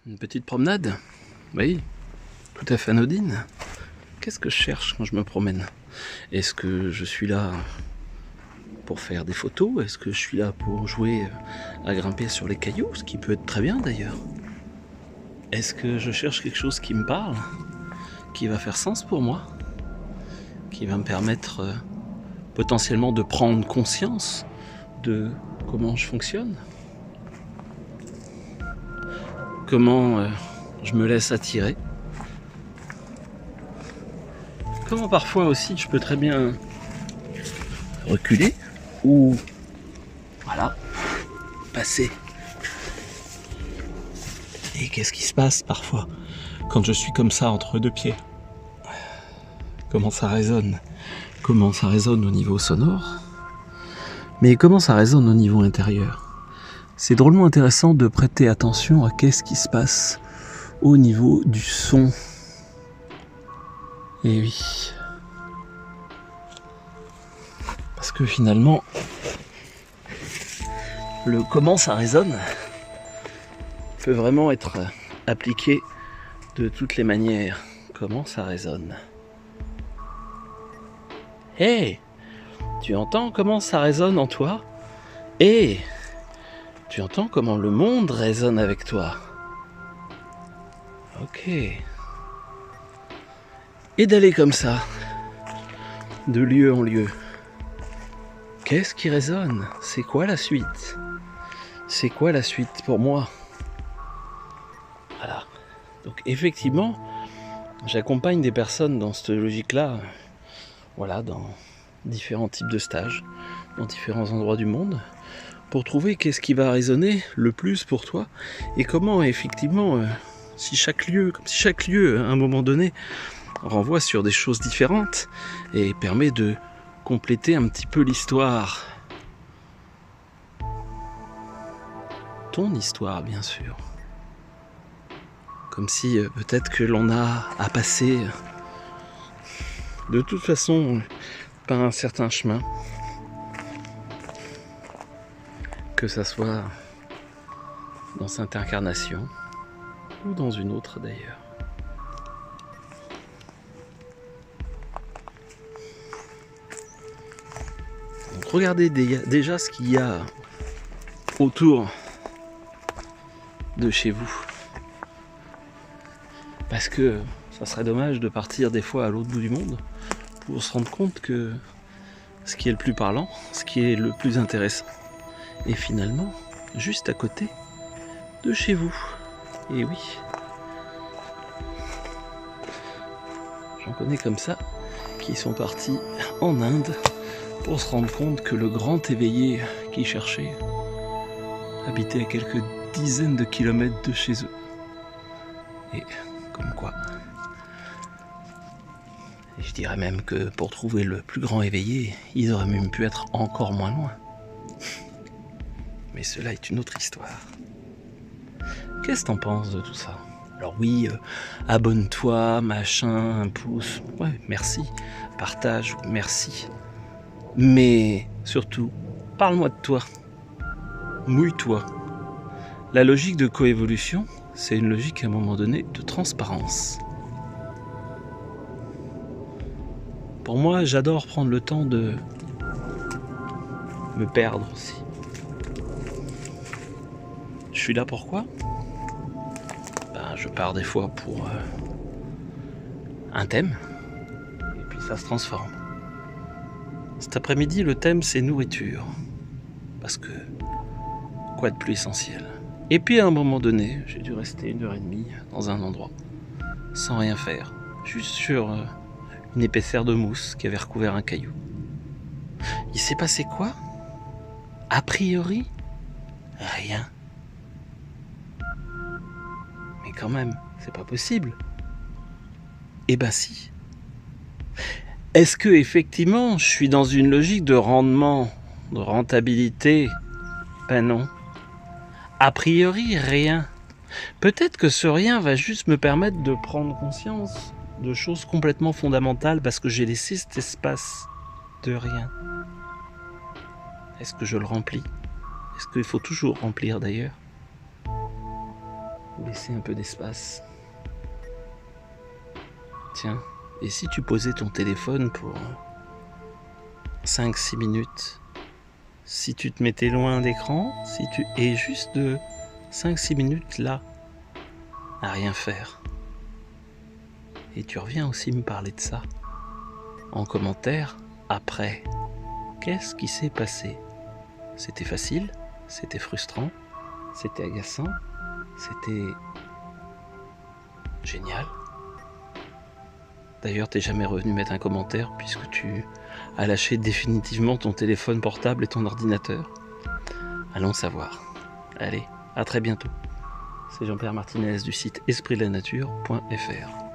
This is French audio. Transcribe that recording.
Une petite promenade? Oui, tout à fait anodine. Qu'est-ce que je cherche quand je me promène? Est-ce que je suis là pour faire des photos? Est-ce que je suis là pour jouer à grimper sur les cailloux? Ce qui peut être très bien d'ailleurs. Est-ce que je cherche quelque chose qui me parle? Qui va faire sens pour moi? Qui va me permettre potentiellement de prendre conscience de comment je fonctionne? Comment je me laisse attirer? Comment parfois aussi je peux très bien reculer ou voilà, passer. Et qu'est-ce qui se passe parfois quand je suis comme ça entre deux pieds? Comment ça résonne? Comment ça résonne au niveau sonore? Mais comment ça résonne au niveau intérieur? C'est drôlement intéressant de prêter attention à qu'est-ce qui se passe au niveau du son. Et oui. Parce que finalement, le comment ça résonne peut vraiment être appliqué de toutes les manières. Comment ça résonne? Hé! Tu entends comment ça résonne en toi? Et tu entends comment le monde résonne avec toi? Ok. Et d'aller comme ça, de lieu en lieu. Qu'est-ce qui résonne? C'est quoi la suite? C'est quoi la suite pour moi? Voilà. Donc effectivement, j'accompagne des personnes dans cette logique-là, voilà, dans différents types de stages, dans différents endroits du monde, pour trouver qu'est-ce qui va résonner le plus pour toi et comment effectivement, si chaque lieu, à un moment donné, renvoie sur des choses différentes et permet de compléter un petit peu l'histoire. Ton histoire, bien sûr. Comme si peut-être que l'on a à passer de toute façon par un certain chemin. Que ça soit dans cette incarnation ou dans une autre d'ailleurs. Donc regardez déjà ce qu'il y a autour de chez vous. Parce que ça serait dommage de partir des fois à l'autre bout du monde pour se rendre compte que ce qui est le plus parlant, ce qui est le plus intéressant, est finalement juste à côté de chez vous. Et oui, j'en connais comme ça qui sont partis en Inde pour se rendre compte que le grand éveillé qu'ils cherchaient habitait à quelques dizaines de kilomètres de chez eux. Et comme quoi. Et je dirais même que pour trouver le plus grand éveillé, ils auraient même pu être encore moins loin. Mais cela est une autre histoire. Qu'est-ce que t'en penses de tout ça? Alors oui, abonne-toi, machin, un pouce, ouais, merci. Partage, merci. Mais surtout, parle-moi de toi. Mouille-toi. La logique de coévolution, c'est une logique à un moment donné de transparence. Pour moi, j'adore prendre le temps de me perdre aussi. Je suis là pourquoi? Je pars des fois pour un thème, et puis ça se transforme. Cet après-midi, le thème, c'est nourriture. Parce que, quoi de plus essentiel? Et puis à un moment donné, j'ai dû rester 1h30 dans un endroit, sans rien faire, juste sur une épaisseur de mousse qui avait recouvert un caillou. Il s'est passé quoi? A priori, rien. Mais quand même, c'est pas possible. Eh ben si. Est-ce que effectivement, je suis dans une logique de rendement, de rentabilité? Ben non. A priori, rien. Peut-être que ce rien va juste me permettre de prendre conscience de choses complètement fondamentales parce que j'ai laissé cet espace de rien. Est-ce que je le remplis? Est-ce qu'il faut toujours remplir d'ailleurs? Laisser un peu d'espace. Tiens, et si tu posais ton téléphone pour 5-6 minutes? Si tu te mettais loin d'écran, et juste de 5-6 minutes là, à rien faire. Et tu reviens aussi me parler de ça. En commentaire, après. Qu'est-ce qui s'est passé? C'était facile? C'était frustrant? C'était agaçant? C'était génial? D'ailleurs, t'es jamais revenu mettre un commentaire puisque tu as lâché définitivement ton téléphone portable et ton ordinateur. Allons savoir. Allez, à très bientôt. C'est Jean-Pierre Martinez du site espritdelanature.fr.